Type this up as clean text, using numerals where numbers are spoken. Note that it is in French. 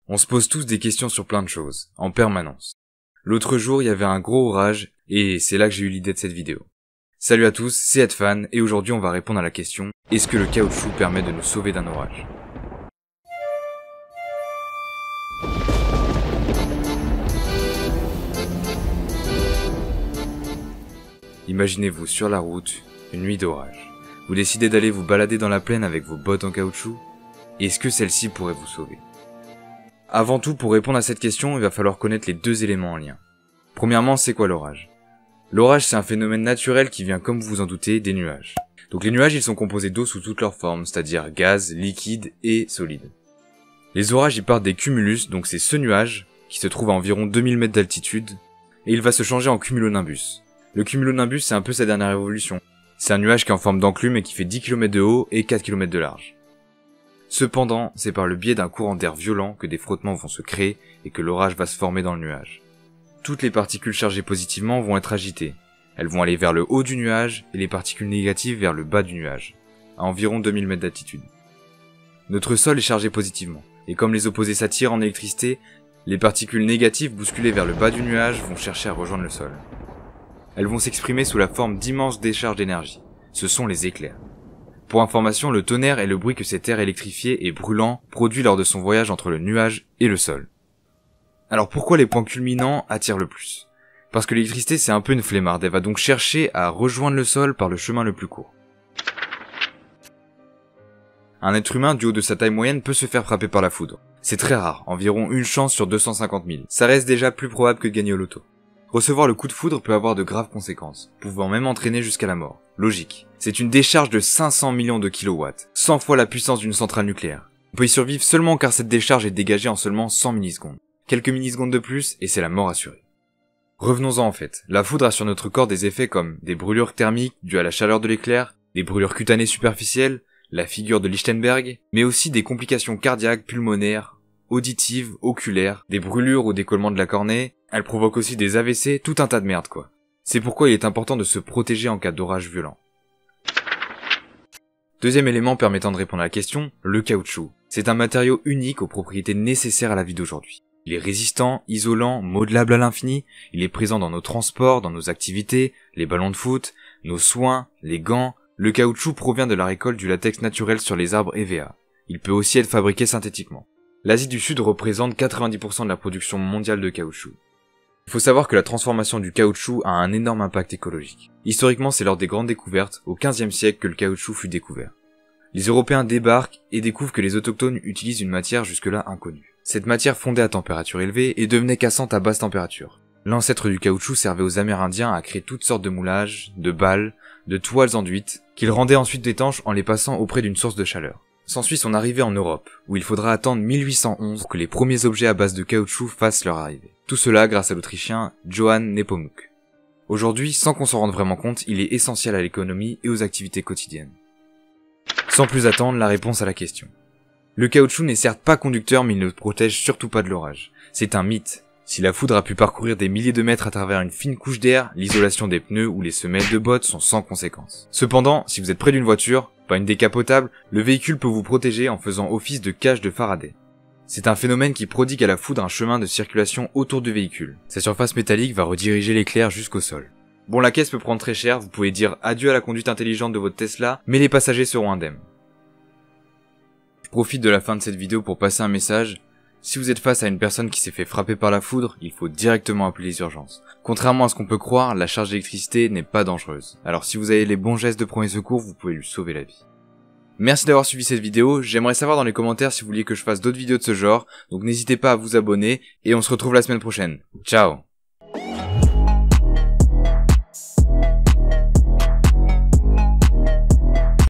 On se pose tous des questions sur plein de choses, en permanence. L'autre jour, il y avait un gros orage, et c'est là que j'ai eu l'idée de cette vidéo. Salut à tous, c'est Edfan, et aujourd'hui on va répondre à la question, est-ce que le caoutchouc permet de nous sauver d'un orage? Imaginez-vous sur la route, une nuit d'orage. Vous décidez d'aller vous balader dans la plaine avec vos bottes en caoutchouc. Est-ce que celle-ci pourrait vous sauver? Avant tout, pour répondre à cette question, il va falloir connaître les deux éléments en lien. Premièrement, c'est quoi l'orage? L'orage, c'est un phénomène naturel qui vient, comme vous vous en doutez, des nuages. Donc les nuages, ils sont composés d'eau sous toutes leurs formes, c'est-à-dire gaz, liquide et solide. Les orages, ils partent des cumulus, donc c'est ce nuage, qui se trouve à environ 2000 mètres d'altitude, et il va se changer en cumulonimbus. Le cumulonimbus, c'est un peu sa dernière évolution. C'est un nuage qui est en forme d'enclume et qui fait 10 km de haut et 4 km de large. Cependant, c'est par le biais d'un courant d'air violent que des frottements vont se créer et que l'orage va se former dans le nuage. Toutes les particules chargées positivement vont être agitées. Elles vont aller vers le haut du nuage et les particules négatives vers le bas du nuage, à environ 2000 mètres d'altitude. Notre sol est chargé positivement, et comme les opposés s'attirent en électricité, les particules négatives bousculées vers le bas du nuage vont chercher à rejoindre le sol. Elles vont s'exprimer sous la forme d'immenses décharges d'énergie. Ce sont les éclairs. Pour information, le tonnerre est le bruit que cet air électrifié et brûlant produit lors de son voyage entre le nuage et le sol. Alors pourquoi les points culminants attirent le plus? Parce que l'électricité c'est un peu une flemmarde, elle va donc chercher à rejoindre le sol par le chemin le plus court. Un être humain du haut de sa taille moyenne peut se faire frapper par la foudre. C'est très rare, environ une chance sur 250 000. Ça reste déjà plus probable que de gagner au loto. Recevoir le coup de foudre peut avoir de graves conséquences, pouvant même entraîner jusqu'à la mort. Logique. C'est une décharge de 500 millions de kilowatts, 100 fois la puissance d'une centrale nucléaire. On peut y survivre seulement car cette décharge est dégagée en seulement 100 millisecondes. Quelques millisecondes de plus et c'est la mort assurée. Revenons-en en fait. La foudre a sur notre corps des effets comme des brûlures thermiques dues à la chaleur de l'éclair, des brûlures cutanées superficielles, la figure de Lichtenberg, mais aussi des complications cardiaques, pulmonaires, auditives, oculaires, des brûlures ou décollements de la cornée. Elle provoque aussi des AVC, tout un tas de merde quoi. C'est pourquoi il est important de se protéger en cas d'orage violent. Deuxième élément permettant de répondre à la question, le caoutchouc. C'est un matériau unique aux propriétés nécessaires à la vie d'aujourd'hui. Il est résistant, isolant, modelable à l'infini, il est présent dans nos transports, dans nos activités, les ballons de foot, nos soins, les gants. Le caoutchouc provient de la récolte du latex naturel sur les arbres EVA. Il peut aussi être fabriqué synthétiquement. L'Asie du Sud représente 90% de la production mondiale de caoutchouc. Il faut savoir que la transformation du caoutchouc a un énorme impact écologique. Historiquement, c'est lors des grandes découvertes, au XVe siècle, que le caoutchouc fut découvert. Les Européens débarquent et découvrent que les autochtones utilisent une matière jusque-là inconnue. Cette matière fondait à température élevée et devenait cassante à basse température. L'ancêtre du caoutchouc servait aux Amérindiens à créer toutes sortes de moulages, de balles, de toiles enduites, qu'ils rendaient ensuite étanches en les passant auprès d'une source de chaleur. S'ensuit son arrivée en Europe, où il faudra attendre 1811 pour que les premiers objets à base de caoutchouc fassent leur arrivée. Tout cela grâce à l'Autrichien Johann Nepomuk. Aujourd'hui, sans qu'on s'en rende vraiment compte, il est essentiel à l'économie et aux activités quotidiennes. Sans plus attendre, la réponse à la question. Le caoutchouc n'est certes pas conducteur, mais il ne protège surtout pas de l'orage. C'est un mythe. Si la foudre a pu parcourir des milliers de mètres à travers une fine couche d'air, l'isolation des pneus ou les semelles de bottes sont sans conséquence. Cependant, si vous êtes près d'une voiture, pas une décapotable, le véhicule peut vous protéger en faisant office de cage de Faraday. C'est un phénomène qui prodigue à la foudre un chemin de circulation autour du véhicule. Sa surface métallique va rediriger l'éclair jusqu'au sol. Bon, la caisse peut prendre très cher, vous pouvez dire adieu à la conduite intelligente de votre Tesla, mais les passagers seront indemnes. Je profite de la fin de cette vidéo pour passer un message. Si vous êtes face à une personne qui s'est fait frapper par la foudre, il faut directement appeler les urgences. Contrairement à ce qu'on peut croire, la charge d'électricité n'est pas dangereuse. Alors si vous avez les bons gestes de premier secours, vous pouvez lui sauver la vie. Merci d'avoir suivi cette vidéo, j'aimerais savoir dans les commentaires si vous vouliez que je fasse d'autres vidéos de ce genre, donc n'hésitez pas à vous abonner, et on se retrouve la semaine prochaine. Ciao!